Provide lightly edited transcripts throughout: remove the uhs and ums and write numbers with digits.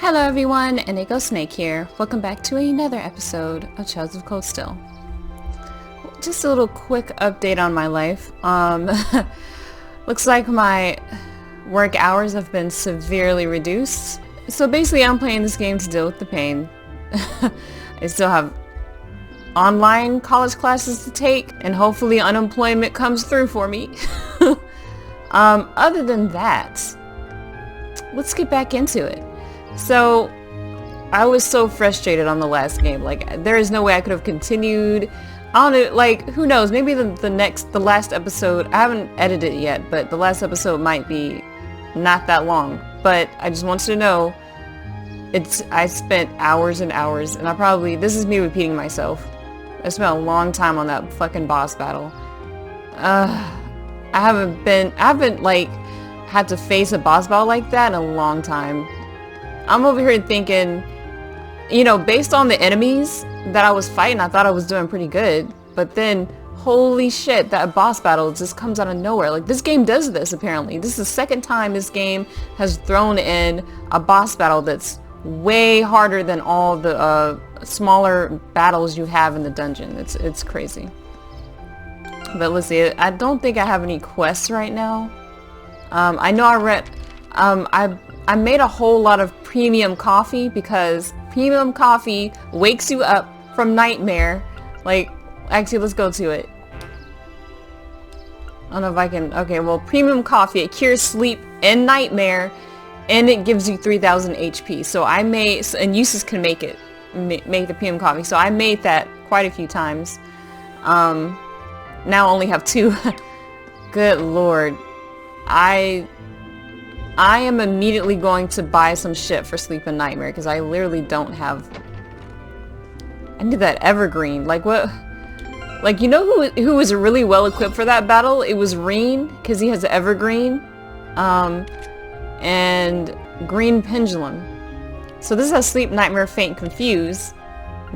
Hello everyone, Inigo Snake here. Welcome back to another episode of Childs of Cold Steel. Just a little quick update on my life. Looks like my work hours have been severely reduced. So basically I'm playing this game to deal with the pain. I still have online college classes to take, and hopefully unemployment comes through for me. Other than that, let's get back into it. So, I was so frustrated on the last game. Like, there is no way I could have continued. I don't know, like, who knows? Maybe the last episode, I haven't edited it yet, but the last episode might be not that long. But I just want you to know, I spent hours and hours, and this is me repeating myself. I spent a long time on that fucking boss battle. I haven't, like, had to face a boss battle like that in a long time. I'm over here thinking, you know, based on the enemies that I was fighting, I thought I was doing pretty good. But then, holy shit, that boss battle just comes out of nowhere. Like, this game does this, apparently. This is the second time this game has thrown in a boss battle that's way harder than all the smaller battles you have in the dungeon. It's crazy. But let's see, I don't think I have any quests right now. I know I made a whole lot of premium coffee because premium coffee wakes you up from nightmare. Like, actually, let's go to it. I don't know if I can. Okay, well, premium coffee, it cures sleep and nightmare, and it gives you 3000 HP. So I made, and Eustace can make the premium coffee. So I made that quite a few times. Now I only have 2. Good lord. I am immediately going to buy some shit for Sleep and Nightmare because I literally don't have... I need that Evergreen. Like, what? Like, you know who was really well equipped for that battle? It was Reen, because he has Evergreen. And Green Pendulum. So this has Sleep, Nightmare, Faint, Confuse.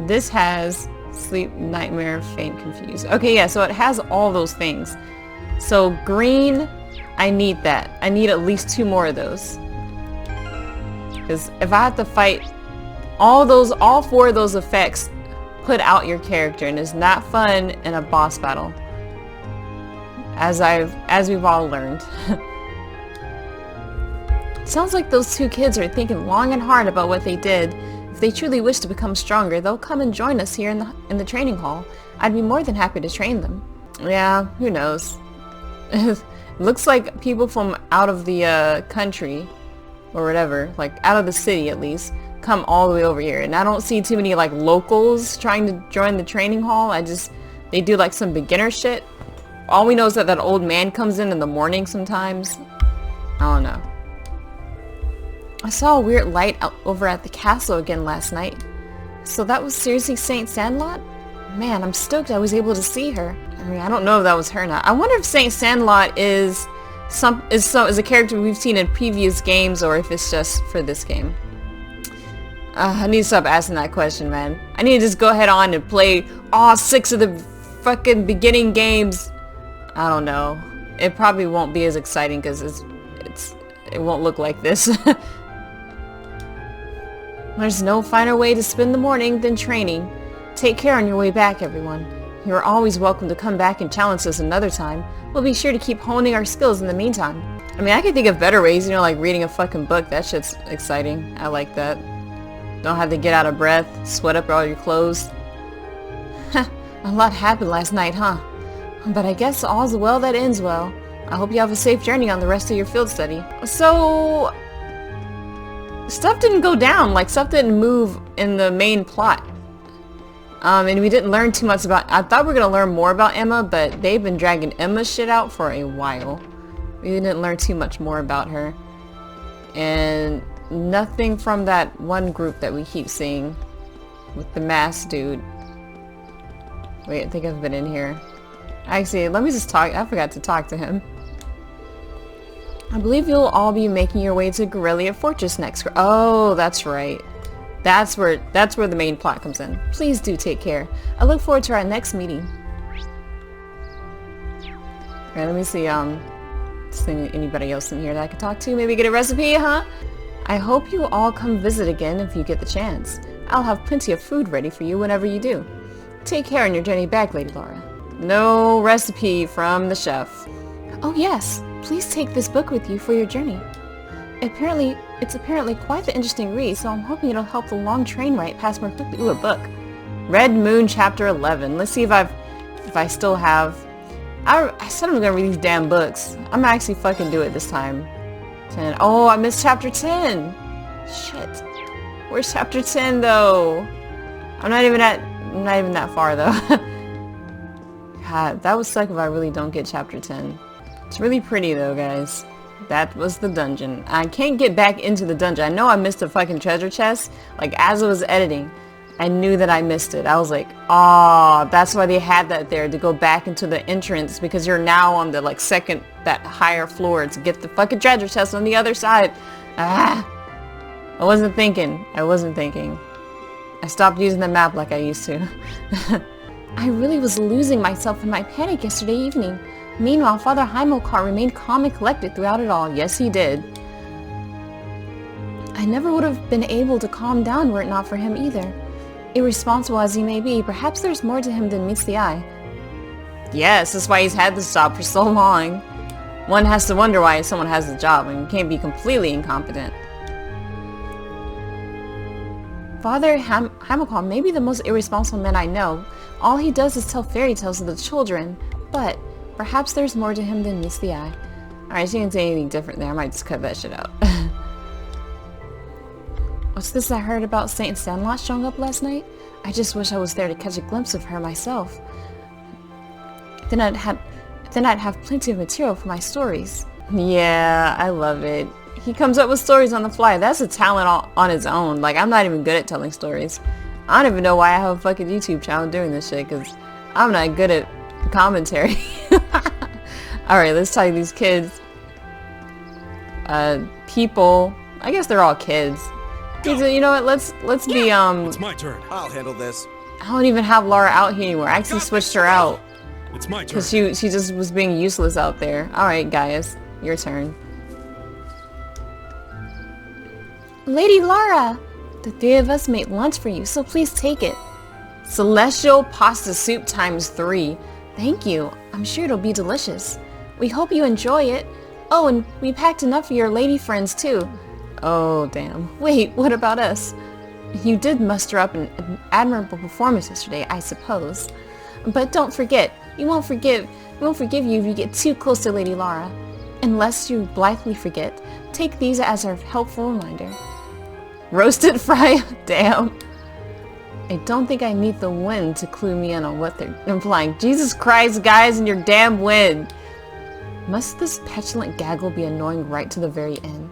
This has Sleep, Nightmare, Faint, Confuse. Okay, yeah, so it has all those things. So Green... I need that. I need at least 2 more of those. Because if I have to fight all 4 of those effects put out your character, and it's not fun in a boss battle. As we've all learned. Sounds like those 2 kids are thinking long and hard about what they did. If they truly wish to become stronger, they'll come and join us here in the training hall. I'd be more than happy to train them. Yeah, who knows. Looks like people from out of the country, or whatever, like out of the city at least, come all the way over here. And I don't see too many like locals trying to join the training hall. They do like some beginner shit. All we know is that old man comes in the morning sometimes. I don't know. I saw a weird light out over at the castle again last night. So that was seriously Saint Sandlot? Man, I'm stoked I was able to see her. I mean, I don't know if that was her or not. I wonder if Saint Sandlot is a character we've seen in previous games, or if it's just for this game. I need to stop asking that question, man. I need to just go ahead on and play all 6 of the fucking beginning games. I don't know. It probably won't be as exciting because it won't look like this. There's no finer way to spend the morning than training. Take care on your way back, everyone. You are always welcome to come back and challenge us another time. We'll be sure to keep honing our skills in the meantime. I mean, I can think of better ways, you know, like reading a fucking book. That shit's exciting. I like that. Don't have to get out of breath, sweat up all your clothes. A lot happened last night, huh? But I guess all's well that ends well. I hope you have a safe journey on the rest of your field study. So... stuff didn't go down. Like, stuff didn't move in the main plot. And we didn't learn too much about... I thought we were going to learn more about Emma, but they've been dragging Emma's shit out for a while. We didn't learn too much more about her. And nothing from that one group that we keep seeing with the masked dude. Wait, I think I've been in here. Actually, let me just talk... I forgot to talk to him. I believe you'll all be making your way to Guerrilla Fortress next. Oh, that's right. That's where the main plot comes in. Please do take care. I look forward to our next meeting. Alright, let me see, is there anybody else in here that I could talk to? Maybe get a recipe, huh? I hope you all come visit again if you get the chance. I'll have plenty of food ready for you whenever you do. Take care on your journey back, Lady Laura. No recipe from the chef. Oh yes, please take this book with you for your journey. It's apparently quite the interesting read, so I'm hoping it'll help the long train ride pass more quickly. Ooh, a book. Red Moon Chapter 11. Let's see if I still have... I said I'm gonna read these damn books. I'm gonna actually fucking do it this time. 10. Oh, I missed Chapter 10. Shit. Where's Chapter 10 though? I'm not even that far though. God, that would suck if I really don't get Chapter 10. It's really pretty though, guys. That was the dungeon. I can't get back into the dungeon. I know I missed a fucking treasure chest. Like, as I was editing, I knew that I missed it. I was like, oh, that's why they had that there, to go back into the entrance, because you're now on the, like, second, that higher floor to get the fucking treasure chest on the other side. Ah! I wasn't thinking. I stopped using the map like I used to. I really was losing myself in my panic yesterday evening. Meanwhile, Father Heimokar remained calm and collected throughout it all. Yes, he did. I never would have been able to calm down were it not for him either. Irresponsible as he may be, perhaps there's more to him than meets the eye. Yes, that's why he's had this job for so long. One has to wonder why someone has the job and can't be completely incompetent. Father Heimokar may be the most irresponsible man I know. All he does is tell fairy tales to the children, but perhaps there's more to him than meets the eye. Alright, she didn't say anything different there. I might just cut that shit out. What's this I heard about Saint Sandlot showing up last night? I just wish I was there to catch a glimpse of her myself. Then I'd have plenty of material for my stories. Yeah, I love it. He comes up with stories on the fly. That's a talent on his own. Like, I'm not even good at telling stories. I don't even know why I have a fucking YouTube channel doing this shit, because I'm not good at commentary. Alright, let's talk to these kids. People. I guess they're all kids. You know what, let's be, It's my turn. I'll handle this. I don't even have Laura out here anymore. I actually switched her out. It's my turn. Because she just was being useless out there. Alright, Gaius. Your turn. Lady Laura! The three of us made lunch for you, so please take it. Celestial pasta soup times 3. Thank you. I'm sure it'll be delicious. We hope you enjoy it. Oh, and we packed enough for your lady friends too. Oh, damn. Wait, what about us? You did muster up an admirable performance yesterday, I suppose. But don't forget, we won't forgive you if you get too close to Lady Laura. Unless you blithely forget, take these as a helpful reminder. Roasted fry? Damn. I don't think I need the wind to clue me in on what they're implying. Jesus Christ, guys, and your damn wind. Must this petulant gaggle be annoying right to the very end?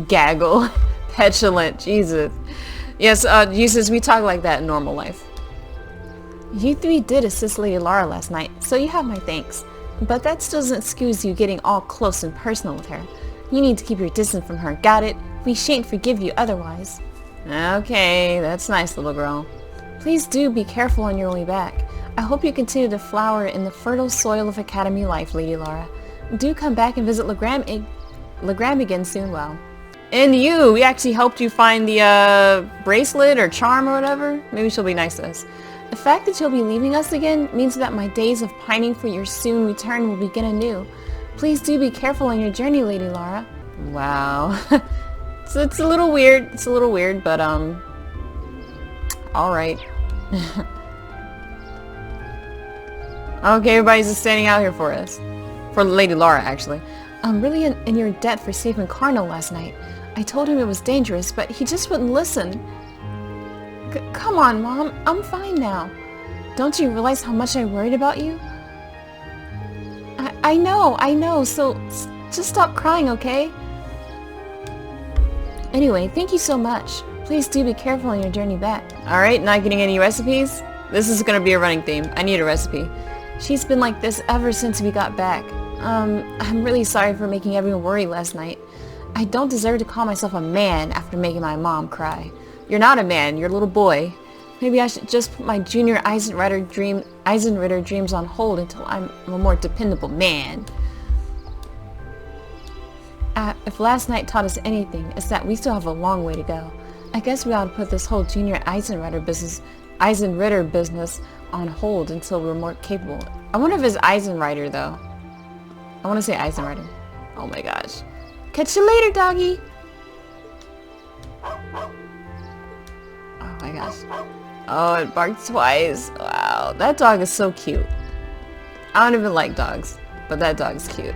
Gaggle. Petulant. Jesus. Yes, Jesus, we talk like that in normal life. You three did assist Lady Laura last night, so you have my thanks. But that still doesn't excuse you getting all close and personal with her. You need to keep your distance from her, got it? We shan't forgive you otherwise. Okay, that's nice, little girl. Please do be careful on your way back. I hope you continue to flower in the fertile soil of Academy life, Lady Laura. Do come back and visit Legram again soon, well. And you! We actually helped you find the, bracelet or charm or whatever. Maybe she'll be nice to us. The fact that you'll be leaving us again means that my days of pining for your soon return will begin anew. Please do be careful on your journey, Lady Laura. Wow. So it's a little weird, but, alright. Okay, everybody's just standing out here for us. For Lady Laura, actually. I'm really in your debt for saving Carno last night. I told him it was dangerous, but he just wouldn't listen. Come on, Mom. I'm fine now. Don't you realize how much I worried about you? I know, so just stop crying, okay? Anyway, thank you so much. Please do be careful on your journey back. Alright, not getting any recipes? This is gonna be a running theme. I need a recipe. She's been like this ever since we got back. I'm really sorry for making everyone worry last night. I don't deserve to call myself a man after making my mom cry. You're not a man, you're a little boy. Maybe I should just put my junior Eisenritter dreams on hold until I'm a more dependable man. If last night taught us anything, it's that we still have a long way to go. I guess we ought to put this whole junior Eisenritter business on hold until we're more capable. I wonder if it's Eisenritter though. I want to say Eisenritter. Oh my gosh. Catch you later, doggy. Oh my gosh. Oh, it barked twice. Wow, that dog is so cute. I don't even like dogs, but that dog's cute.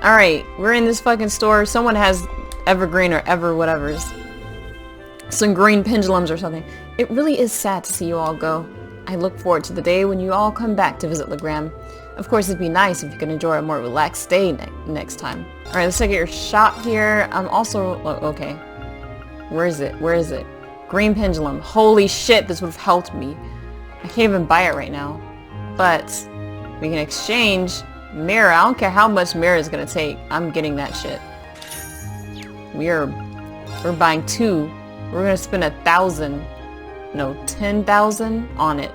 Alright, we're in this fucking store. Someone has evergreen or ever whatever's. Some green pendulums or something. It really is sad to see you all go. I look forward to the day when you all come back to visit Legram. Of course, it'd be nice if you could enjoy a more relaxed day next time. Alright, let's check out your shop here. I'm also... okay. Where is it? Where is it? Green pendulum. Holy shit, this would have helped me. I can't even buy it right now. But we can exchange mirror. I don't care how much mirror is gonna take. I'm getting that shit. We're buying 2. We're gonna spend 1,000. No, 10,000 on it.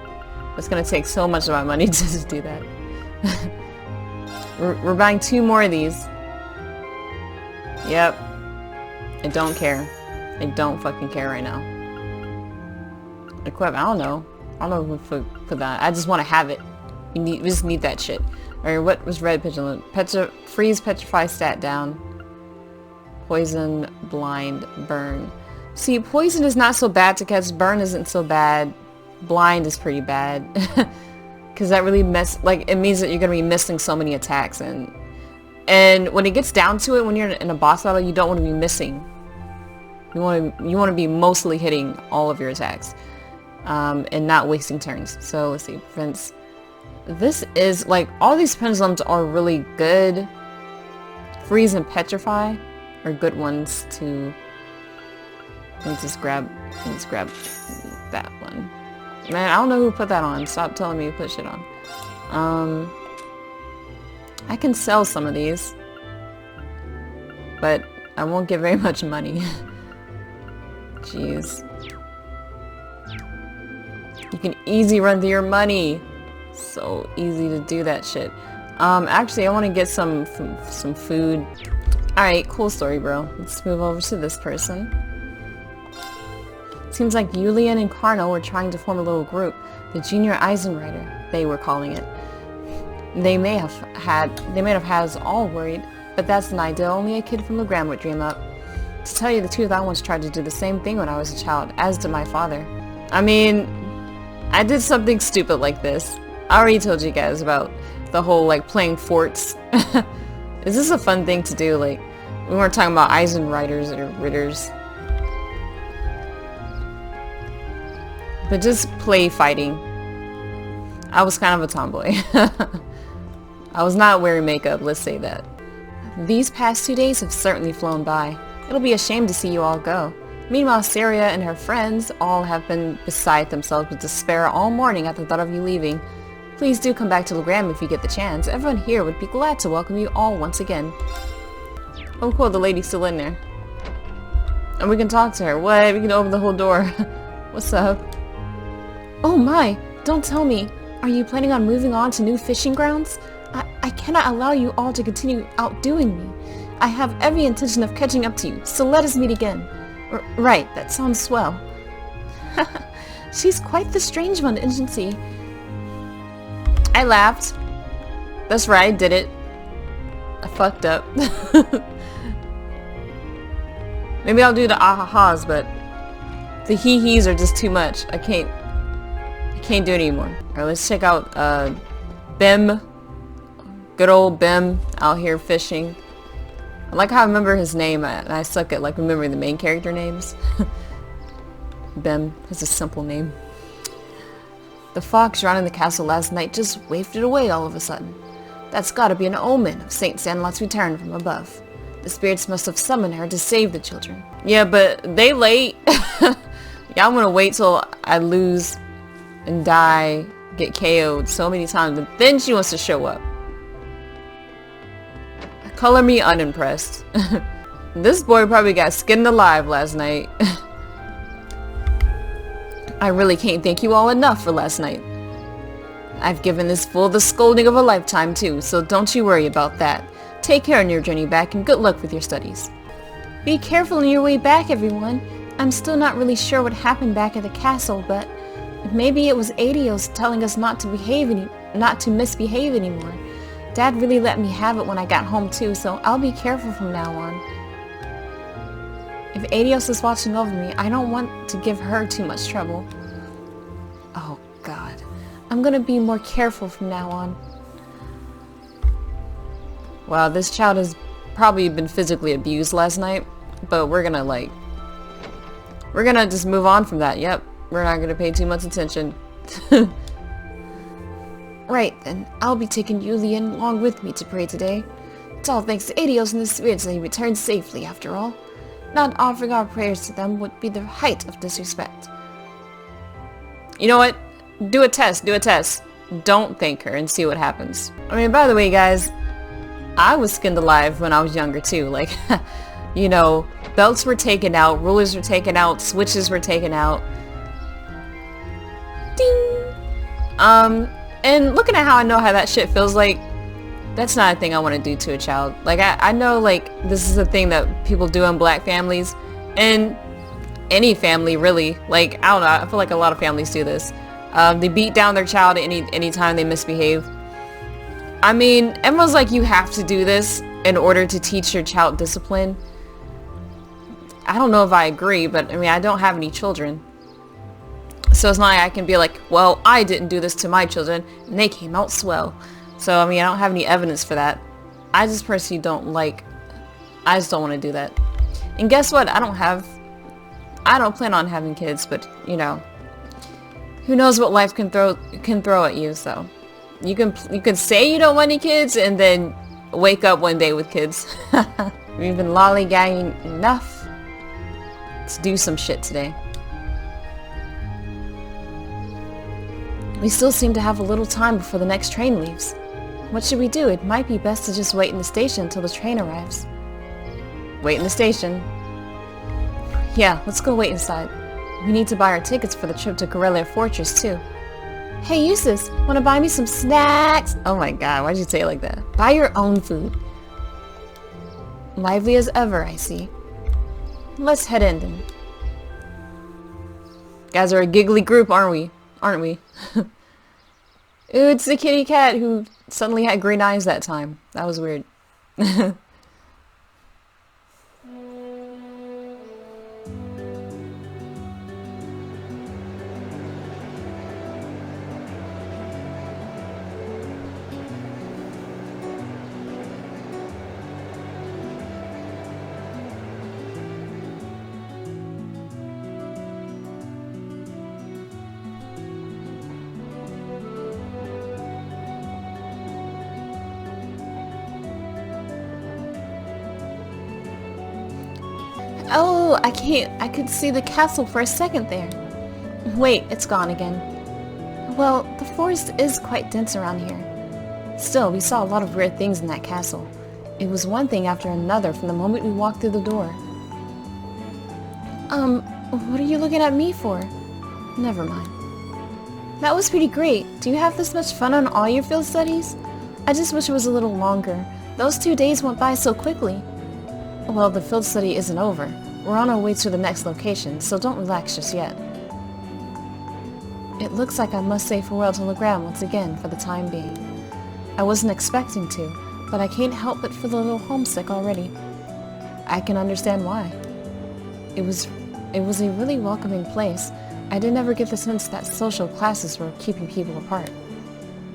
It's gonna take so much of my money to just do that. we're buying 2 more of these. Yep. I don't care. I don't fucking care right now. Equip. I don't know. I don't know if we put that. I just want to have it. We just need that shit. Alright, what was red pendulum? Freeze, petrify, stat down. Poison, blind, burn. See, poison is not so bad to catch. Burn isn't so bad. Blind is pretty bad. Because that really it means that you're going to be missing so many attacks. And when it gets down to it, when you're in a boss battle, you don't want to be missing. You want to be mostly hitting all of your attacks. And not wasting turns. So let's see, Prince. This is like all these pendulums are really good. Freeze and petrify are good ones to. Let's grab that one. Man, I don't know who put that on. Stop telling me to put shit on. I can sell some of these, but I won't get very much money. Jeez. You can easy run through your money. So easy to do that shit. Actually, I want to get some food. Alright, cool story, bro. Let's move over to this person. Seems like Julian and Carno were trying to form a little group. The Junior Eisenritter, they were calling it. They may have had us all worried, but that's an idea only a kid from Legram would dream up. To tell you the truth, I once tried to do the same thing when I was a child, as did my father. I mean, I did something stupid like this. I already told you guys about the whole, like, playing forts. Is this a fun thing to do? Like, we weren't talking about Eisenriders or Ritters. But just play fighting. I was kind of a tomboy. I was not wearing makeup, let's say that. These past 2 days have certainly flown by. It'll be a shame to see you all go. Meanwhile, Saria and her friends all have been beside themselves with despair all morning at the thought of you leaving. Please do come back to Legram if you get the chance. Everyone here would be glad to welcome you all once again. Oh cool, the lady's still in there. And we can talk to her. What? We can open the whole door. What's up? Oh my! Don't tell me! Are you planning on moving on to new fishing grounds? I cannot allow you all to continue outdoing me. I have every intention of catching up to you, so let us meet again. Right, that sounds swell. She's quite the strange one, isn't she? I laughed. That's right, I did it. I fucked up. Maybe I'll do the ah-ha-has, but the hee-hees are just too much. I can't do it anymore. Alright, let's check out Bim. Good old Bim out here fishing. I like how I remember his name, and I suck at like remembering the main character names. Bim is a simple name. The fox surrounding the castle last night just wafted away all of a sudden. That's gotta be an omen of Saint Sandlot's return from above. The spirits must have summoned her to save the children. Yeah, but they late. Yeah, I'm gonna wait till I lose and die, get KO'd so many times, but then she wants to show up. Color me unimpressed. This boy probably got skinned alive last night. I really can't thank you all enough for last night. I've given this fool the scolding of a lifetime too, so don't you worry about that. Take care on your journey back and good luck with your studies. Be careful on your way back, everyone. I'm still not really sure what happened back at the castle, but maybe it was Adios telling us not to misbehave anymore. Dad really let me have it when I got home too, so I'll be careful from now on. If Adios is watching over me, I don't want to give her too much trouble. Oh God. I'm gonna be more careful from now on. Wow, this child has probably been physically abused last night, but we're gonna just move on from that. Yep, we're not gonna pay too much attention. Right then, I'll be taking Yulian along with me to pray today. It's all thanks to Adios and the spirits that he returned safely after all. Not offering our prayers to them would be the height of disrespect. You know what? Do a test. Don't thank her and see what happens. I mean, by the way, guys, I was skinned alive when I was younger too. Like, you know, belts were taken out, rulers were taken out, switches were taken out. Ding! And looking at how I know how that shit feels like, that's not a thing I want to do to a child. Like, I know, like, this is a thing that people do in black families, and any family, really. Like, I don't know, I feel like a lot of families do this. They beat down their child any time they misbehave. I mean, everyone's like, you have to do this in order to teach your child discipline. I don't know if I agree, but I mean, I don't have any children. So it's not like I can be like, well, I didn't do this to my children, and they came out swell. So, I mean, I don't have any evidence for that. I just personally don't I just don't want to do that. And guess what? I don't plan on having kids, but, you know, who knows what life can throw at you, so. You can say you don't want any kids, and then wake up one day with kids. We've been lollygagging enough. Let's do some shit today. We still seem to have a little time before the next train leaves. What should we do? It might be best to just wait in the station until the train arrives. Wait in the station? Yeah, let's go wait inside. We need to buy our tickets for the trip to Corellia Fortress, too. Hey, Eustace, wanna buy me some snacks? Oh my god, why'd you say it like that? Buy your own food. Lively as ever, I see. Let's head in, then. Guys are a giggly group, aren't we? Ooh, it's the kitty cat who suddenly had green eyes that time. That was weird. Oh, I could see the castle for a second there. Wait, it's gone again. Well, the forest is quite dense around here. Still, we saw a lot of weird things in that castle. It was one thing after another from the moment we walked through the door. What are you looking at me for? Never mind. That was pretty great. Do you have this much fun on all your field studies? I just wish it was a little longer. Those 2 days went by so quickly. Well, the field study isn't over. We're on our way to the next location, so don't relax just yet. It looks like I must say farewell to Legram once again for the time being. I wasn't expecting to, but I can't help but feel a little homesick already. I can understand why. It was a really welcoming place. I didn't ever get the sense that social classes were keeping people apart.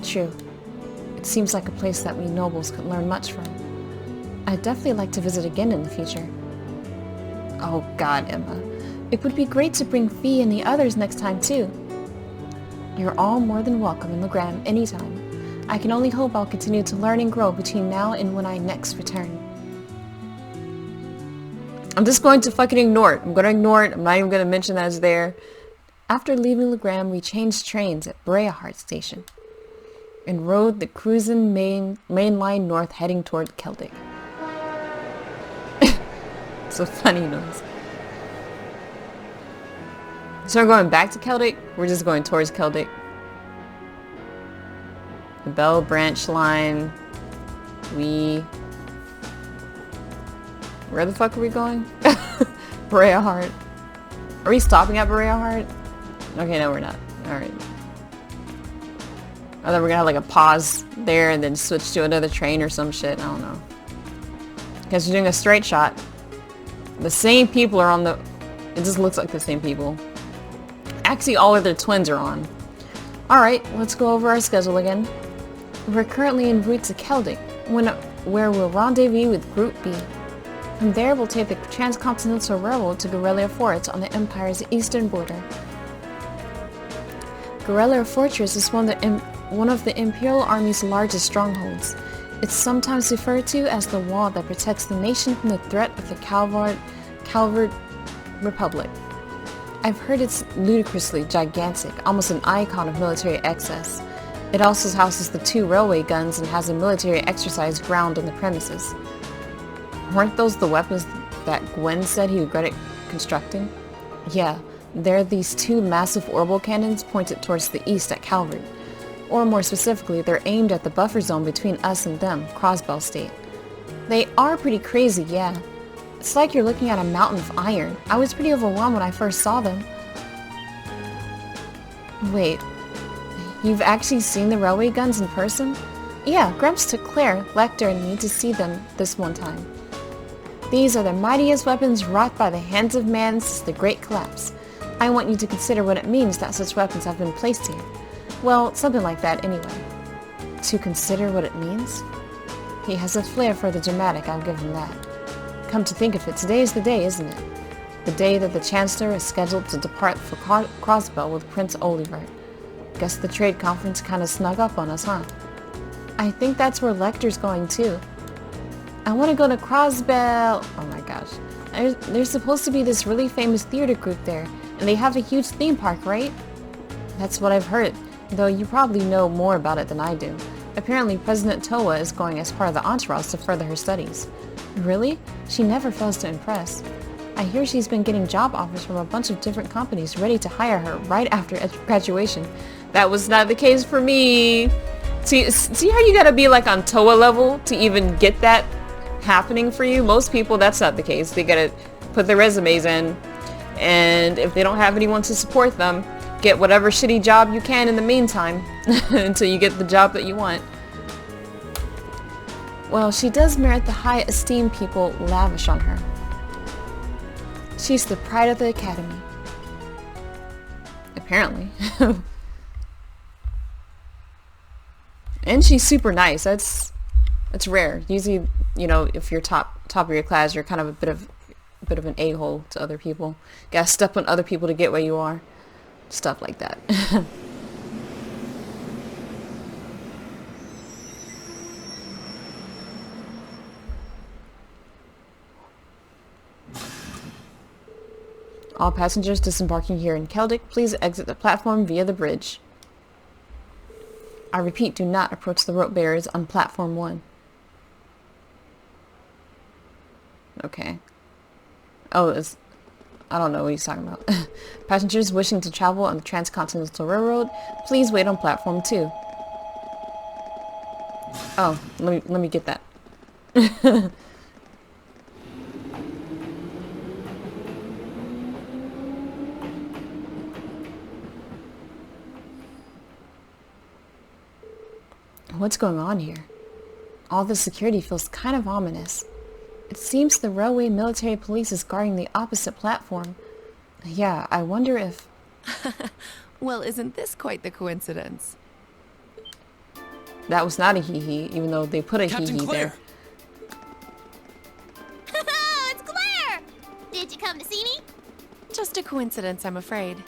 True. It seems like a place that we nobles could learn much from. I'd definitely like to visit again in the future. Oh god, Emma. It would be great to bring Fee and the others next time too. You're all more than welcome in Legram anytime. I can only hope I'll continue to learn and grow between now and when I next return. I'm just going to fucking ignore it. I'm going to ignore it. I'm not even going to mention that it's there. After leaving Legram, we changed trains at Breahart Station and rode the cruising main line north heading toward Celtic. It's a funny noise. So we're going back to Celtic? We're just going towards Celtic. Bell Branch line. Where the fuck are we going? Berea Heart. Are we stopping at Berea Heart? Okay, no we're not. Alright. I thought we're gonna have like a pause there and then switch to another train or some shit. I don't know. Because we're doing a straight shot. The same people are on the... It just looks like the same people. Actually, all of their twins are on. Alright, let's go over our schedule again. We're currently en route to Keldic, where we'll rendezvous with Group B. From there, we'll take the Transcontinental Railroad to Guerrilla Fort on the Empire's eastern border. Guerrilla Fortress is one of the Imperial Army's largest strongholds. It's sometimes referred to as the wall that protects the nation from the threat of the Calvard Republic. I've heard it's ludicrously gigantic, almost an icon of military excess. It also houses the 2 railway guns and has a military exercise ground on the premises. Weren't those the weapons that Gwen said he regretted constructing? Yeah, they're these 2 massive orbital cannons pointed towards the east at Calvard. Or more specifically, they're aimed at the buffer zone between us and them, Crossbell State. They are pretty crazy, yeah. It's like you're looking at a mountain of iron. I was pretty overwhelmed when I first saw them. Wait, you've actually seen the railway guns in person? Yeah, Gramps took Claire, Lecter, and me to see them this one time. These are the mightiest weapons wrought by the hands of man since the Great Collapse. I want you to consider what it means that such weapons have been placed here. Well, something like that anyway. To consider what it means? He has a flair for the dramatic, I'll give him that. Come to think of it, today is the day, isn't it? The day that the Chancellor is scheduled to depart for Crossbell with Prince Olivert. Guess the trade conference kinda snuck up on us, huh? I think that's where Lecter's going too. I want to go to Crossbell. Oh my gosh. There's supposed to be this really famous theater group there, and they have a huge theme park, right? That's what I've heard, though you probably know more about it than I do. Apparently President Towa is going as part of the entourage to further her studies. Really? She never fails to impress. I hear she's been getting job offers from a bunch of different companies ready to hire her right after graduation. That was not the case for me. See how you gotta be like on Towa level to even get that happening for you? Most people, that's not the case. They gotta put their resumes in, and if they don't have anyone to support them, get whatever shitty job you can in the meantime until you get the job that you want. Well, she does merit the high esteem people lavish on her. She's the pride of the academy. Apparently. And she's super nice. That's rare. Usually, you know, if you're top of your class, you're kind of a bit of an a-hole to other people. Gotta step on other people to get where you are. Stuff like that. All passengers disembarking here in Keldic, please exit the platform via the bridge. I repeat, do not approach the rope barriers on platform 1. Okay. Oh, I don't know what he's talking about. Passengers wishing to travel on the Transcontinental Railroad, please wait on platform 2. Oh, let me get that. What's going on here? All the security feels kind of ominous. It seems the railway military police is guarding the opposite platform. Yeah, I wonder if... Well, isn't this quite the coincidence? That was not a hee-hee, even though they put a hee-hee there. It's Claire! Did you come to see me? Just a coincidence, I'm afraid.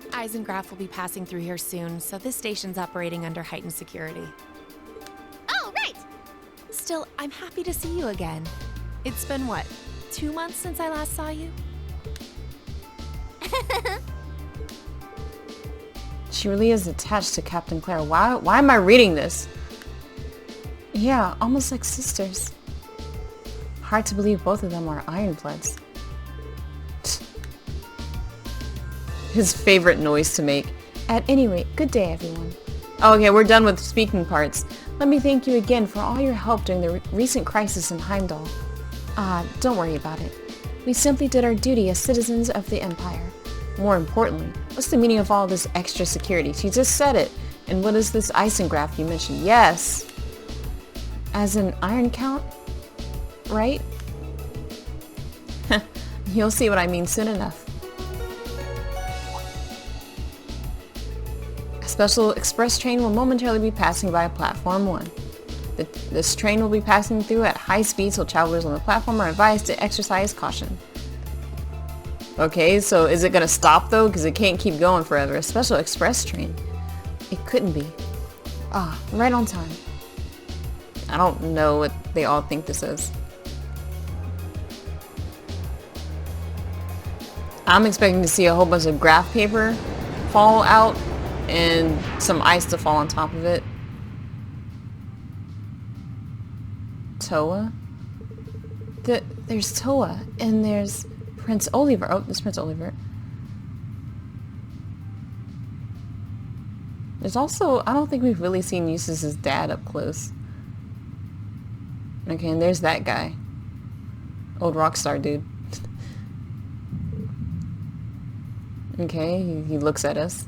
Eisengraf will be passing through here soon, so this station's operating under heightened security. Oh, right! Still, I'm happy to see you again. It's been, what, 2 months since I last saw you? She really is attached to Captain Claire. Why am I reading this? Yeah, almost like sisters. Hard to believe both of them are Ironbloods. His favorite noise to make. At any rate, good day, everyone. Okay, we're done with speaking parts. Let me thank you again for all your help during the recent crisis in Heimdall. Don't worry about it. We simply did our duty as citizens of the Empire. More importantly, what's the meaning of all this extra security? She just said it. And what is this Eisengraph you mentioned? Yes. As an Iron Count? Right? You'll see what I mean soon enough. A special express train will momentarily be passing by Platform 1. This train will be passing through at high speed, so travelers on the platform are advised to exercise caution. Okay, so is it gonna stop though? Because it can't keep going forever. A special express train. It couldn't be. Right on time. I don't know what they all think this is. I'm expecting to see a whole bunch of graph paper fall out and some ice to fall on top of it. Toa? There's Toa, and there's Prince Olivert. Oh, there's Prince Olivert. There's also, I don't think we've really seen Eustace's dad up close. Okay, and there's that guy. Old rockstar dude. Okay, he looks at us.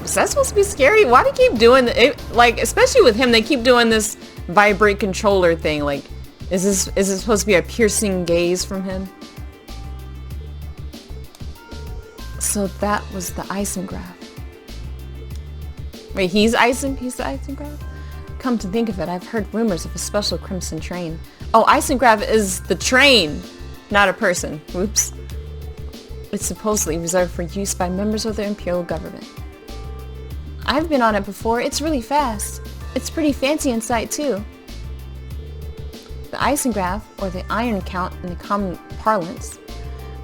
Is that supposed to be scary? Why do you keep doing it? Like, especially with him, they keep doing this vibrate controller thing. Like, is this supposed to be a piercing gaze from him? So that was the Eisengraph. Wait, he's the Eisengraph? Come to think of it, I've heard rumors of a special Crimson train. Oh, Eisengraph is the train, not a person. Whoops. It's supposedly reserved for use by members of the Imperial government. I've been on it before. It's really fast. It's pretty fancy inside too. The Eisengraph, or the Iron Count in the common parlance,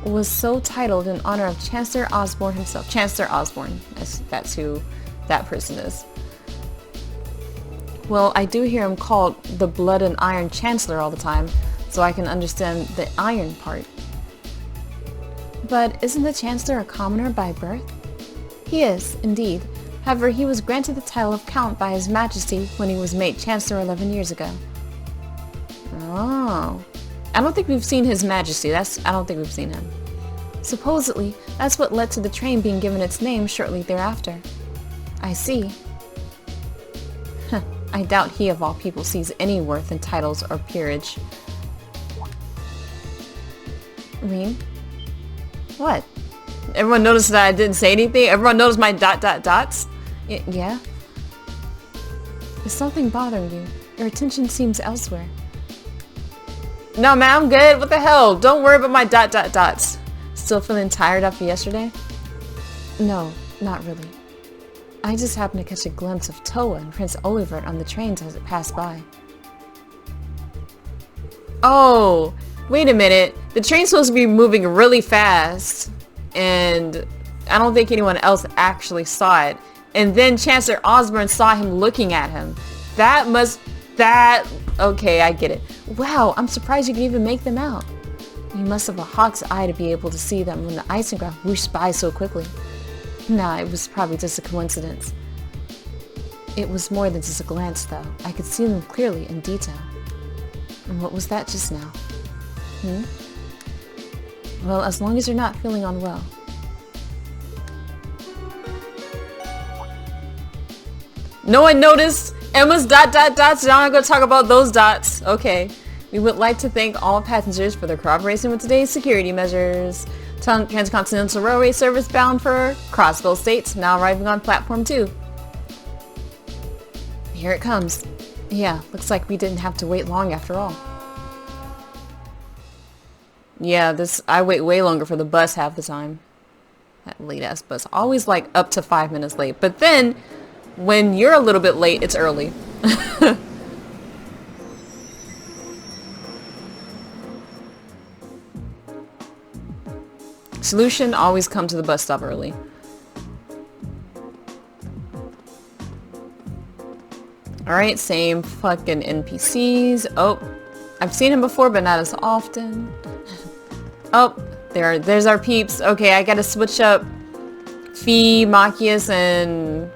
was so titled in honor of Chancellor Osborne himself. Chancellor Osborne, that's who that person is. Well, I do hear him called the Blood and Iron Chancellor all the time, so I can understand the iron part. But isn't the Chancellor a commoner by birth? He is, indeed. However, he was granted the title of Count by His Majesty when he was made Chancellor 11 years ago. Oh. I don't think we've seen His Majesty. I don't think we've seen him. Supposedly, that's what led to the train being given its name shortly thereafter. I see. I doubt he of all people sees any worth in titles or peerage. Rean? What? Everyone noticed that I didn't say anything? Everyone noticed my dots? Yeah? Is something bothering you? Your attention seems elsewhere. No, man, I'm good. What the hell? Don't worry about my dots. Still feeling tired after yesterday? No, not really. I just happened to catch a glimpse of Toa and Prince Olivert on the trains as it passed by. Oh, wait a minute. The train's supposed to be moving really fast, and I don't think anyone else actually saw it. And then Chancellor Osborne saw him looking at him. Okay, I get it. Wow, I'm surprised you can even make them out. You must have a hawk's eye to be able to see them when the Eisengraph whooshed by so quickly. Nah, it was probably just a coincidence. It was more than just a glance, though. I could see them clearly in detail. And what was that just now? Well, as long as you're not feeling unwell. No one noticed Emma's dots. Now I'm going to talk about those dots. Okay. We would like to thank all passengers for their cooperation with today's security measures. Transcontinental Railway service bound for Crossville States, now arriving on Platform 2. Here it comes. Yeah, looks like we didn't have to wait long after all. Yeah, I wait way longer for the bus half the time. That late-ass bus. Always like up to 5 minutes late. But then, when you're a little bit late, it's early. Solution, always come to the bus stop early. Alright, same fucking NPCs. Oh, I've seen him before, but not as often. Oh, There's our peeps. Okay, I gotta switch up Fee, Machias, and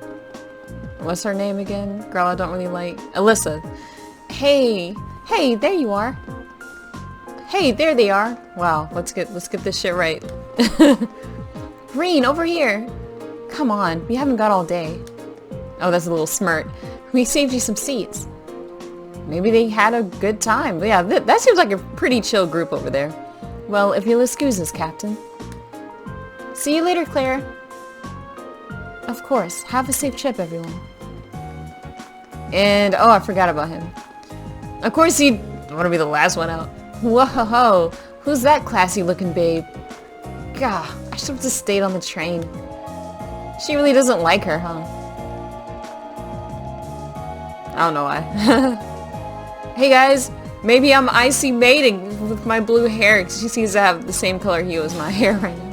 what's her name again? Girl I don't really like. Alyssa. Hey, there you are. Hey, there they are. Wow, let's get this shit right. Green, over here. Come on, we haven't got all day. Oh, that's a little smirk. We saved you some seats. Maybe they had a good time. Yeah, that seems like a pretty chill group over there. Well, if you'll excuse us, Captain. See you later, Claire. Of course. Have a safe trip, everyone. And, oh, I forgot about him. Of course he'd want to be the last one out. Whoa, who's that classy looking babe? Gah, I should have just stayed on the train. She really doesn't like her, huh? I don't know why. Hey guys, maybe I'm icy mating with my blue hair because she seems to have the same color hue as my hair right now.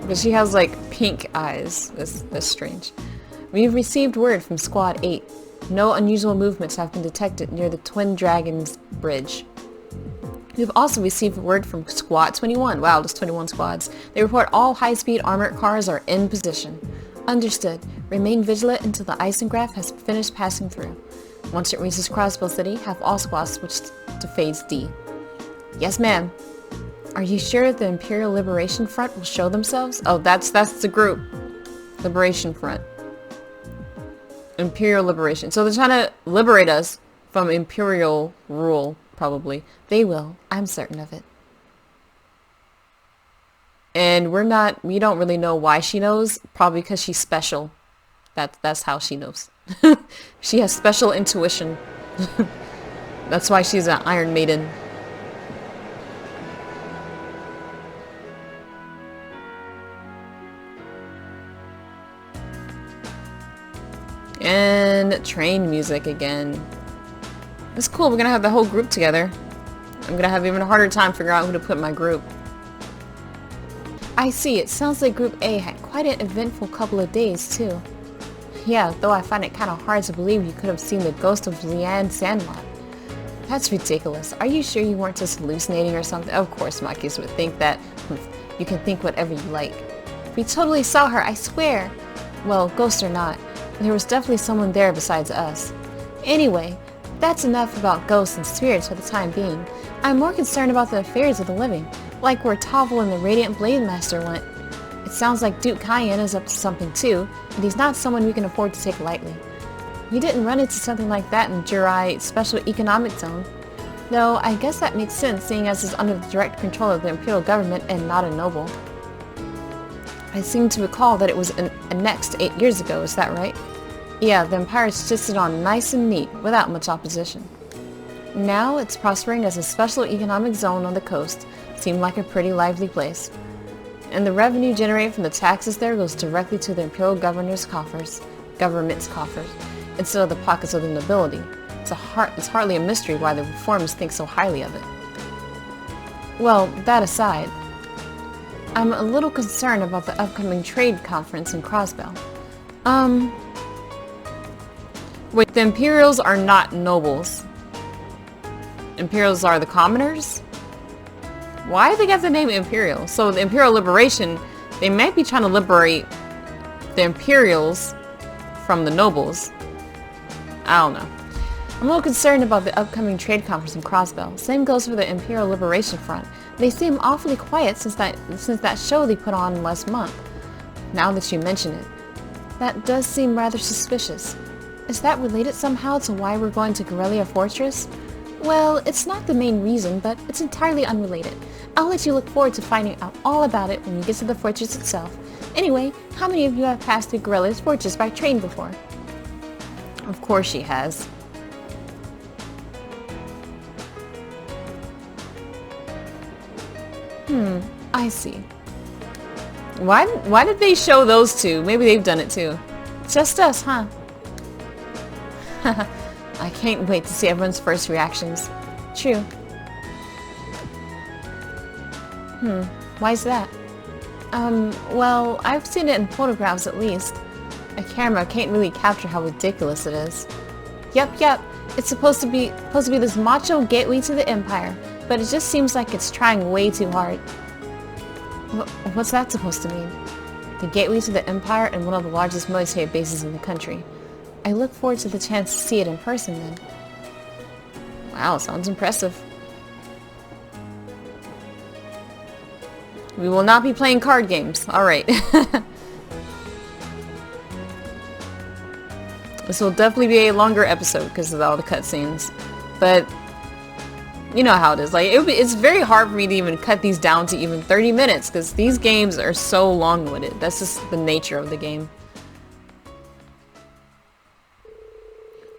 But she has like pink eyes. That's strange. We've received word from Squad 8. No unusual movements have been detected near the Twin Dragons Bridge. We've also received word from Squad 21. Wow, there's 21 squads. They report all high-speed armored cars are in position. Understood. Remain vigilant until the Eisengraph has finished passing through. Once it reaches Crossbow City, have all squads switch to Phase D. Yes, ma'am. Are you sure the Imperial Liberation Front will show themselves? Oh, that's the group. Liberation Front. Imperial Liberation. So they're trying to liberate us from Imperial rule, probably. They will. I'm certain of it. And we don't really know why she knows. Probably because she's special. That's how she knows. She has special intuition. That's why she's an Iron Maiden. And train music again. It's cool, we're gonna have the whole group together. I'm gonna have even a harder time figuring out who to put in my group. I see, it sounds like Group A had quite an eventful couple of days, too. Yeah, though I find it kind of hard to believe you could have seen the ghost of Leanne Sandlot. That's ridiculous. Are you sure you weren't just hallucinating or something? Of course Marcus would think that. You can think whatever you like. We totally saw her, I swear. Well, ghost or not. There was definitely someone there besides us. Anyway, that's enough about ghosts and spirits for the time being. I'm more concerned about the affairs of the living, like where Tovel and the Radiant Blade Master went. It sounds like Duke Cayenne is up to something too, and he's not someone we can afford to take lightly. We didn't run into something like that in Jurai Special Economic Zone. Though, I guess that makes sense, seeing as it's under the direct control of the Imperial government and not a noble. I seem to recall that it was annexed 8 years ago, is that right? Yeah, the Empire stitched it on nice and neat, without much opposition. Now, it's prospering as a special economic zone on the coast. Seemed like a pretty lively place. And the revenue generated from the taxes there goes directly to the Imperial government's coffers, instead of the pockets of the nobility. It's hardly a mystery why the reformers think so highly of it. Well, that aside, I'm a little concerned about the upcoming trade conference in Crossbell. Wait, the Imperials are not nobles. Imperials are the commoners? Why do they got the name Imperial? So the Imperial Liberation, they might be trying to liberate the Imperials from the nobles. I don't know. I'm a little concerned about the upcoming trade conference in Crossbell. Same goes for the Imperial Liberation Front. They seem awfully quiet since that show they put on last month. Now that you mention it, that does seem rather suspicious. Is that related somehow to why we're going to Corellia Fortress? Well, it's not the main reason, but it's entirely unrelated. I'll let you look forward to finding out all about it when you get to the fortress itself. Anyway, how many of you have passed through Corellia's Fortress by train before? Of course she has. I see. Why did they show those two? Maybe they've done it too. Just us, huh? I can't wait to see everyone's first reactions. True. Why's that? Well, I've seen it in photographs at least. A camera can't really capture how ridiculous it is. Yep. It's supposed to be this macho gateway to the Empire, but it just seems like it's trying way too hard. What's that supposed to mean? The gateway to the Empire and one of the largest military bases in the country. I look forward to the chance to see it in person then. Wow, sounds impressive. We will not be playing card games. Alright. This will definitely be a longer episode because of all the cutscenes. But you know how it is. Like it's very hard for me to even cut these down to even 30 minutes because these games are so long-winded. That's just the nature of the game.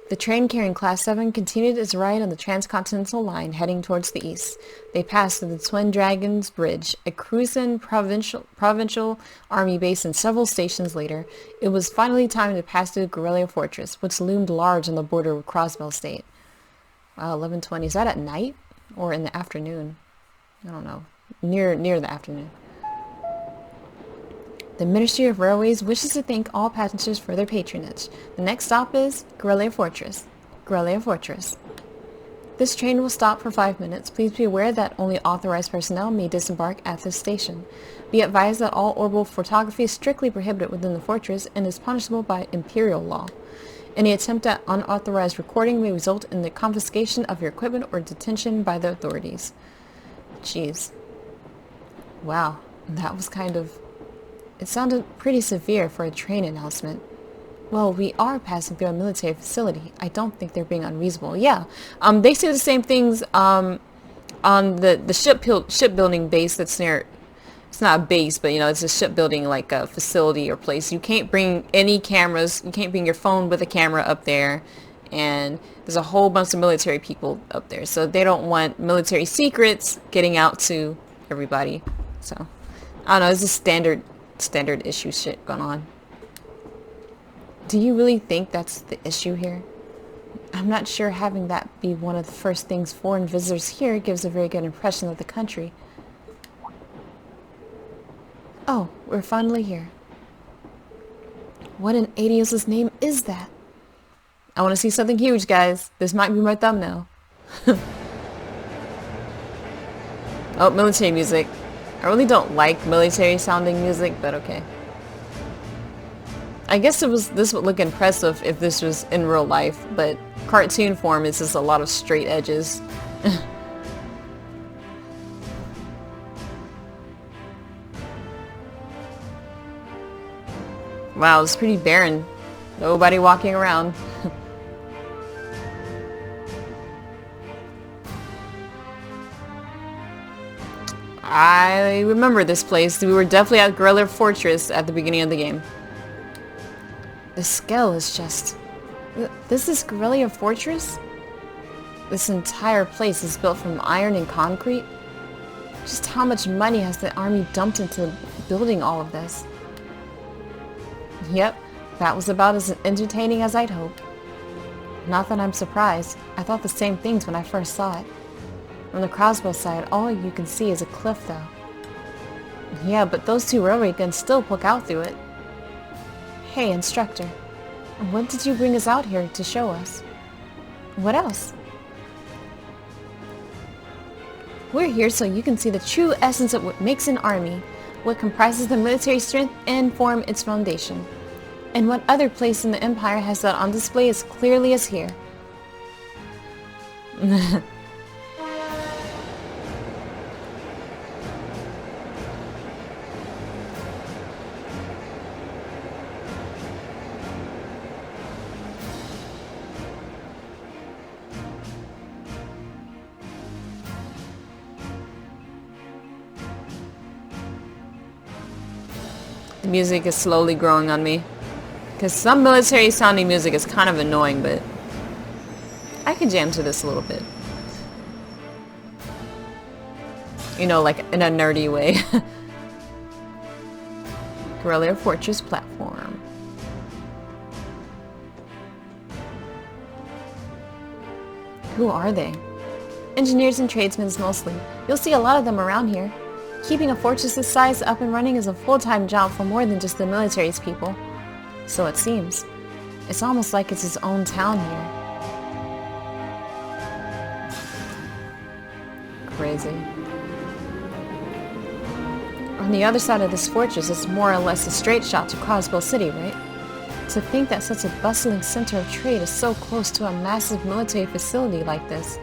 The train carrying Class 7 continued its ride on the Transcontinental Line heading towards the east. They passed through the Twin Dragons Bridge, a Cruisin provincial army base, and several stations later, it was finally time to pass through Guerrilla Fortress, which loomed large on the border with Crossbell State. Wow, 11:20. Is that at night or in the afternoon? I don't know. Near the afternoon. The Ministry of Railways wishes to thank all passengers for their patronage. The next stop is Guerrilla Fortress. Guerrilla Fortress. This train will stop for 5 minutes. Please be aware that only authorized personnel may disembark at this station. Be advised that all orbital photography is strictly prohibited within the fortress and is punishable by imperial law. Any attempt at unauthorized recording may result in the confiscation of your equipment or detention by the authorities. Jeez. Wow, that was kind of... It sounded pretty severe for a train announcement. Well, we are passing through a military facility. I don't think they're being unreasonable. Yeah, they say the same things on the shipbuilding base that's near... It's not a base, but you know, it's a shipbuilding like a facility or place. You can't bring any cameras. You can't bring your phone with a camera up there. And there's a whole bunch of military people up there. So they don't want military secrets getting out to everybody. So, I don't know, it's just standard issue shit going on. Do you really think that's the issue here? I'm not sure having that be one of the first things foreign visitors here gives a very good impression of the country. Oh, we're finally here. What in Adios' name is that? I want to see something huge, guys. This might be my thumbnail. Oh, military music. I really don't like military sounding music, but okay. I guess this would look impressive if this was in real life, but cartoon form is just a lot of straight edges. Wow, it's pretty barren. Nobody walking around. I remember this place. We were definitely at Guerrilla Fortress at the beginning of the game. The scale is just... This is Guerrilla Fortress? This entire place is built from iron and concrete? Just how much money has the army dumped into building all of this? Yep, that was about as entertaining as I'd hoped. Not that I'm surprised. I thought the same things when I first saw it. On the Crossbell side, all you can see is a cliff though. Yeah, but those two railway guns still poke out through it. Hey, instructor. What did you bring us out here to show us? What else? We're here so you can see the true essence of what makes an army, what comprises the military strength and form its foundation, and what other place in the Empire has that on display as clearly as here. The music is slowly growing on me. Because some military sounding music is kind of annoying, but I can jam to this a little bit. You know, like in a nerdy way. Guerrilla Fortress platform. Who are they? Engineers and tradesmen mostly. You'll see a lot of them around here. Keeping a fortress this size up and running is a full-time job for more than just the military's people. So it seems. It's almost like it's its own town here. crazy. On the other side of this fortress is more or less a straight shot to Crossbow City, right? To think that such a bustling center of trade is so close to a massive military facility like this.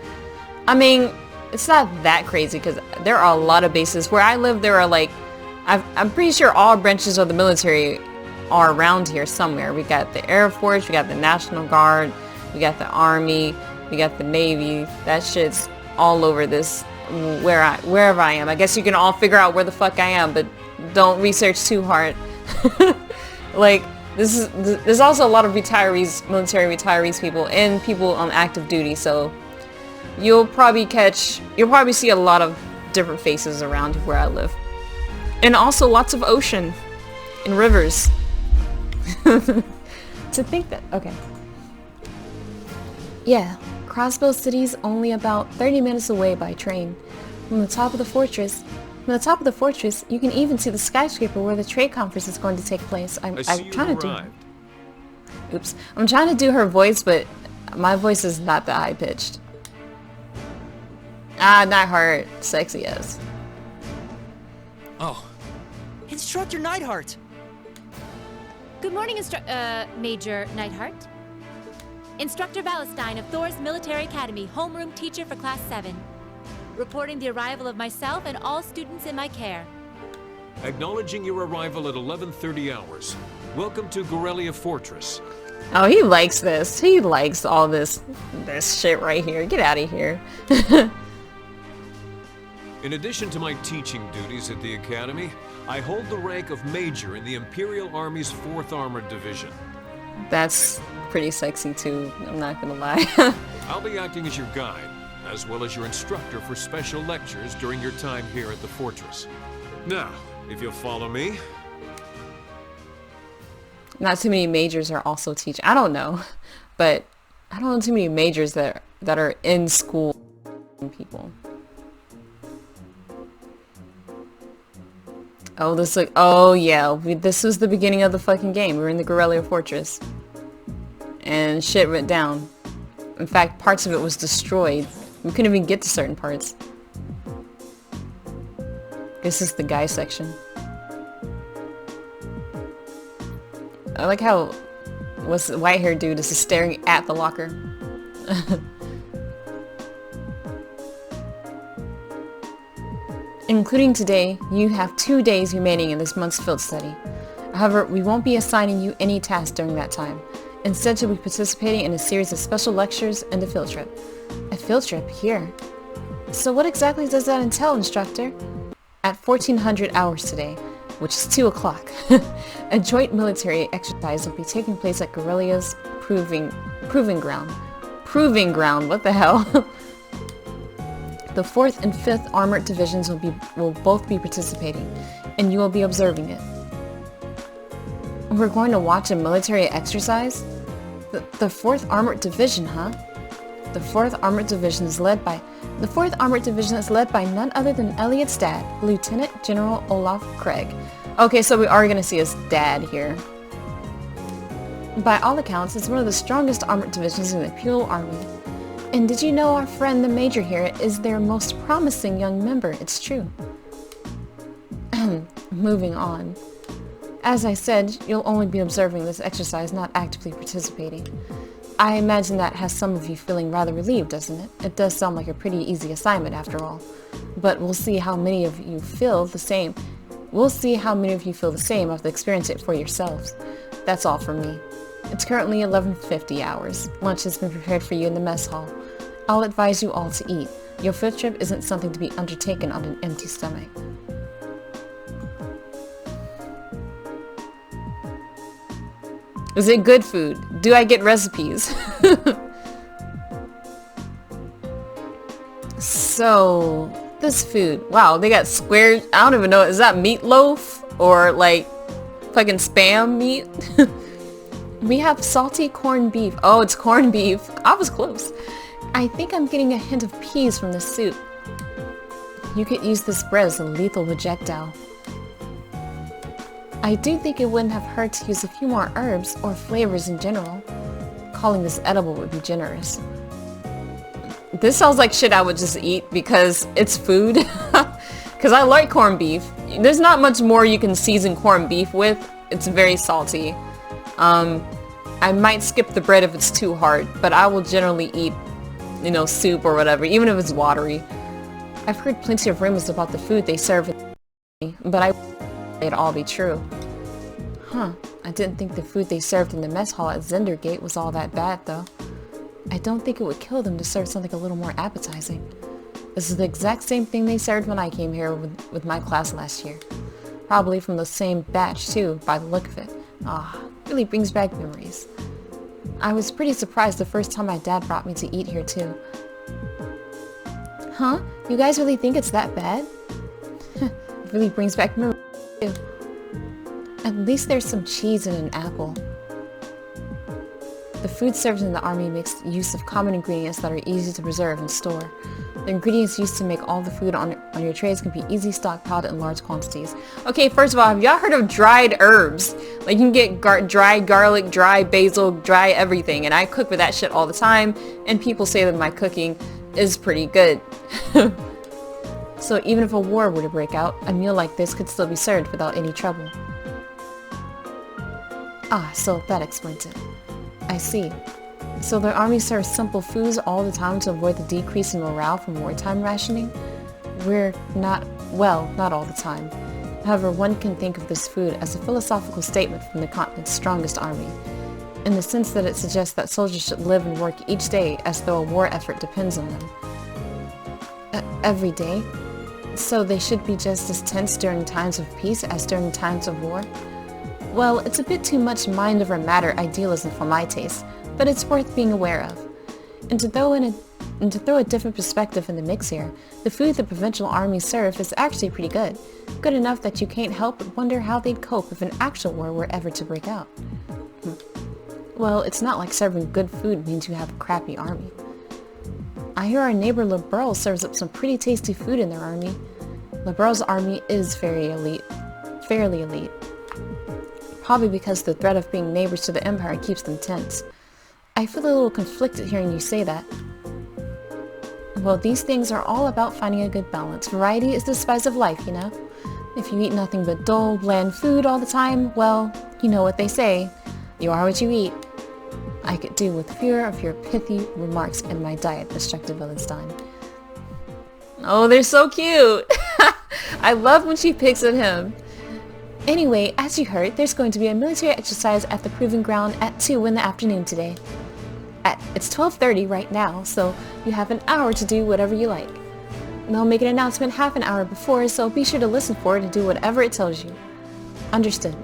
I mean, it's not that crazy because there are a lot of bases. Where I live, there are like, I'm pretty sure all branches of the military are around here somewhere. We got the Air Force, we got the National Guard, we got the Army, we got the Navy. That shit's all over this, wherever I am. I guess you can all figure out where the fuck I am, but don't research too hard. Like, there's also a lot of retirees, military retirees people, and people on active duty, so you'll probably see a lot of different faces around where I live. And also lots of ocean and rivers. To think that, okay. Yeah, Crossbow City's only about 30 minutes away by train. From the top of the fortress, you can even see the skyscraper where the trade conference is going to take place. I'm trying to do her voice, but my voice is not that high pitched. Ah, Neidhart, sexy as. Oh, Instructor Neidhart. Good morning, Major Neidhart. Instructor Valestein of Thor's Military Academy, homeroom teacher for Class 7. Reporting the arrival of myself and all students in my care. Acknowledging your arrival at 11:30 hours. Welcome to Garrelia Fortress. Oh, he likes this. He likes all this shit right here. Get out of here. In addition to my teaching duties at the Academy, I hold the rank of Major in the Imperial Army's 4th Armored Division. That's pretty sexy too, I'm not gonna lie. I'll be acting as your guide, as well as your instructor for special lectures during your time here at the fortress. Now, if you'll follow me. Not too many majors are also teaching. I don't know, but I don't know too many majors that are in school people. Oh, oh yeah, this was the beginning of the fucking game. We were in the Garrelia Fortress. And shit went down. In fact, parts of it was destroyed. We couldn't even get to certain parts. This is the guy section. I like how what's the white-haired dude is just staring at the locker. Including today, you have 2 days remaining in this month's field study. However, we won't be assigning you any tasks during that time. Instead, you'll be participating in a series of special lectures and a field trip. A field trip here? So what exactly does that entail, instructor? At 1400 hours today, which is 2 o'clock, a joint military exercise will be taking place at Garrelia's Proving Ground. Proving Ground, what the hell? The 4th and 5th Armored Divisions will both be participating, and you will be observing it. We're going to watch a military exercise? The 4th Armored Division, huh? The 4th Armored Division is led by none other than Elliot's dad, Lieutenant General Olaf Craig. Okay, so we are going to see his dad here. By all accounts, it's one of the strongest armored divisions in the Imperial Army. And did you know our friend the Major here is their most promising young member? It's true. Moving on. As I said, you'll only be observing this exercise, not actively participating. I imagine that has some of you feeling rather relieved, doesn't it? It does sound like a pretty easy assignment after all. But we'll see how many of you feel the same. After experiencing it for yourselves. That's all from me. It's currently 11:50 hours. Lunch has been prepared for you in the mess hall. I'll advise you all to eat. Your field trip isn't something to be undertaken on an empty stomach. Is it good food? Do I get recipes? So, this food. Wow, they got square. I don't even know. Is that meatloaf? Or like fucking Spam meat? We have salty corned beef. Oh, it's corned beef. I was close. I think I'm getting a hint of peas from the soup. You could use this bread as a lethal projectile. I do think it wouldn't have hurt to use a few more herbs or flavors in general. Calling this edible would be generous. This sounds like shit I would just eat because it's food. Because I like corned beef. There's not much more you can season corned beef with. It's very salty. I might skip the bread if it's too hard, but I will generally eat, you know, soup or whatever, even if it's watery. I've heard plenty of rumors about the food they serve, but I it all be true. Huh, I didn't think the food they served in the mess hall at Zendergate was all that bad, though. I don't think it would kill them to serve something a little more appetizing. This is the exact same thing they served when I came here with my class last year. Probably from the same batch, too, by the look of it. Ah, really brings back memories. I was pretty surprised the first time my dad brought me to eat here, too. Huh? You guys really think it's that bad? It really brings back memories, too. At least there's some cheese and an apple. The food served in the army makes use of common ingredients that are easy to preserve and store. The ingredients used to make all the food on your trays can be easily stockpiled in large quantities. Okay, first of all, have y'all heard of dried herbs? Like, you can get dry garlic, dry basil, dry everything, and I cook with that shit all the time, and people say that my cooking is pretty good. So even if a war were to break out, a meal like this could still be served without any trouble. Ah, so that explains it. I see. So the army serves simple foods all the time to avoid the decrease in morale from wartime rationing? Not all the time. However, one can think of this food as a philosophical statement from the continent's strongest army, in the sense that it suggests that soldiers should live and work each day as though a war effort depends on them. Every day? So they should be just as tense during times of peace as during times of war? Well, it's a bit too much mind over matter idealism for my taste, but it's worth being aware of. And to throw a different perspective in the mix here, the food the provincial armies serve is actually pretty good. Good enough that you can't help but wonder how they'd cope if an actual war were ever to break out. Well, it's not like serving good food means you have a crappy army. I hear our neighbor LeBurl serves up some pretty tasty food in their army. LeBurl's army is fairly elite. Probably because the threat of being neighbors to the Empire keeps them tense. I feel a little conflicted hearing you say that. Well, these things are all about finding a good balance. Variety is the spice of life, you know? If you eat nothing but dull, bland food all the time, well, you know what they say. You are what you eat. I could do with fewer of your pithy remarks in my diet, Instructor Wallenstein. Oh, they're so cute! I love when she picks at him. Anyway, as you heard, there's going to be a military exercise at the Proving Ground at 2 in the afternoon today. It's 12:30 right now, so you have an hour to do whatever you like. They'll make an announcement half an hour before, so be sure to listen for it and do whatever it tells you. Understood.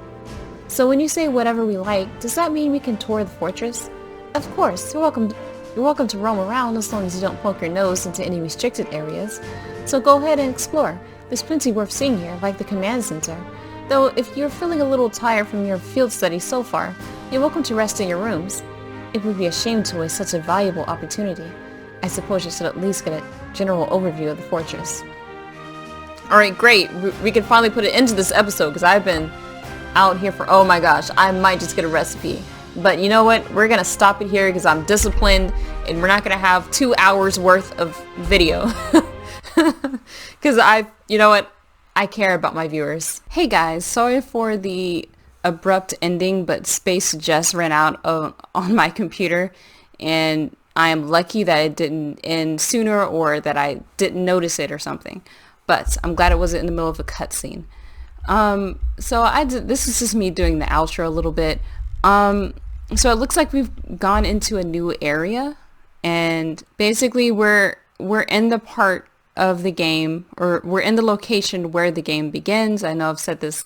So when you say whatever we like, does that mean we can tour the fortress? Of course, you're welcome to roam around as long as you don't poke your nose into any restricted areas. So go ahead and explore. There's plenty worth seeing here, like the command center. Though if you're feeling a little tired from your field study so far, you're welcome to rest in your rooms. It would be a shame to waste such a valuable opportunity. I suppose you should at least get a general overview of the fortress. Alright, great. We can finally put an end to this episode because I've been out here for, oh my gosh, I might just get a recipe. But you know what? We're going to stop it here because I'm disciplined and we're not going to have 2 hours worth of video. Because you know what? I care about my viewers. Hey guys, sorry for the abrupt ending, but space just ran out on my computer, and I am lucky that it didn't end sooner or that I didn't notice it or something. But I'm glad it wasn't in the middle of a cutscene. So this is just me doing the outro a little bit. So it looks like we've gone into a new area, and basically we're in the part of the game, or we're in the location where the game begins. I know I've said this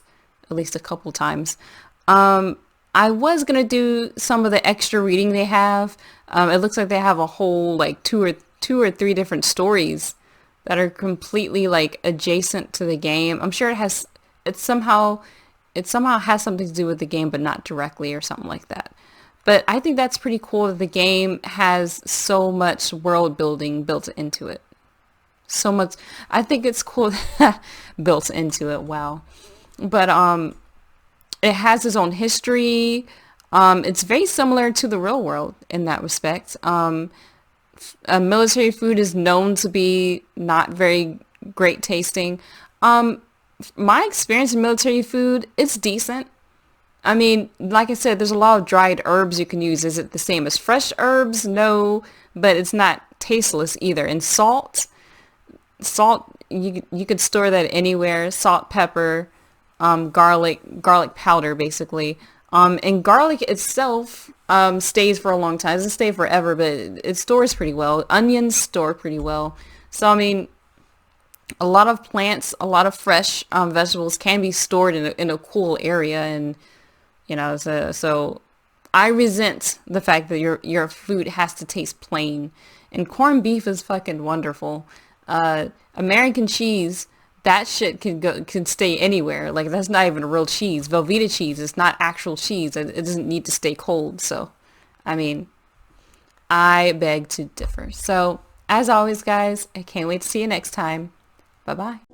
at least a couple times. I was gonna do some of the extra reading they have. It looks like they have a whole like two or three different stories that are completely like adjacent to the game. I'm sure it somehow has something to do with the game, but not directly or something like that. But I think that's pretty cool that the game has so much world building built into it. So much. I think it's cool built into it. Wow. But it has its own history. It's very similar to the real world in that respect. military food is known to be not very great tasting. My experience in military food, it's decent. I mean, like I said, there's a lot of dried herbs you can use. Is it the same as fresh herbs? No, but it's not tasteless either. And salt, you could store that anywhere. Salt, pepper, garlic powder, basically. And garlic itself stays for a long time. It doesn't stay forever, but it stores pretty well. Onions store pretty well. So, I mean, a lot of plants, a lot of fresh vegetables can be stored in a cool area, and so I resent the fact that your food has to taste plain. And corned beef is fucking wonderful. American cheese, that shit can stay anywhere. Like, that's not even real cheese. Velveeta cheese is not actual cheese. It doesn't need to stay cold. So, I mean, I beg to differ. So, as always, guys, I can't wait to see you next time. Bye-bye.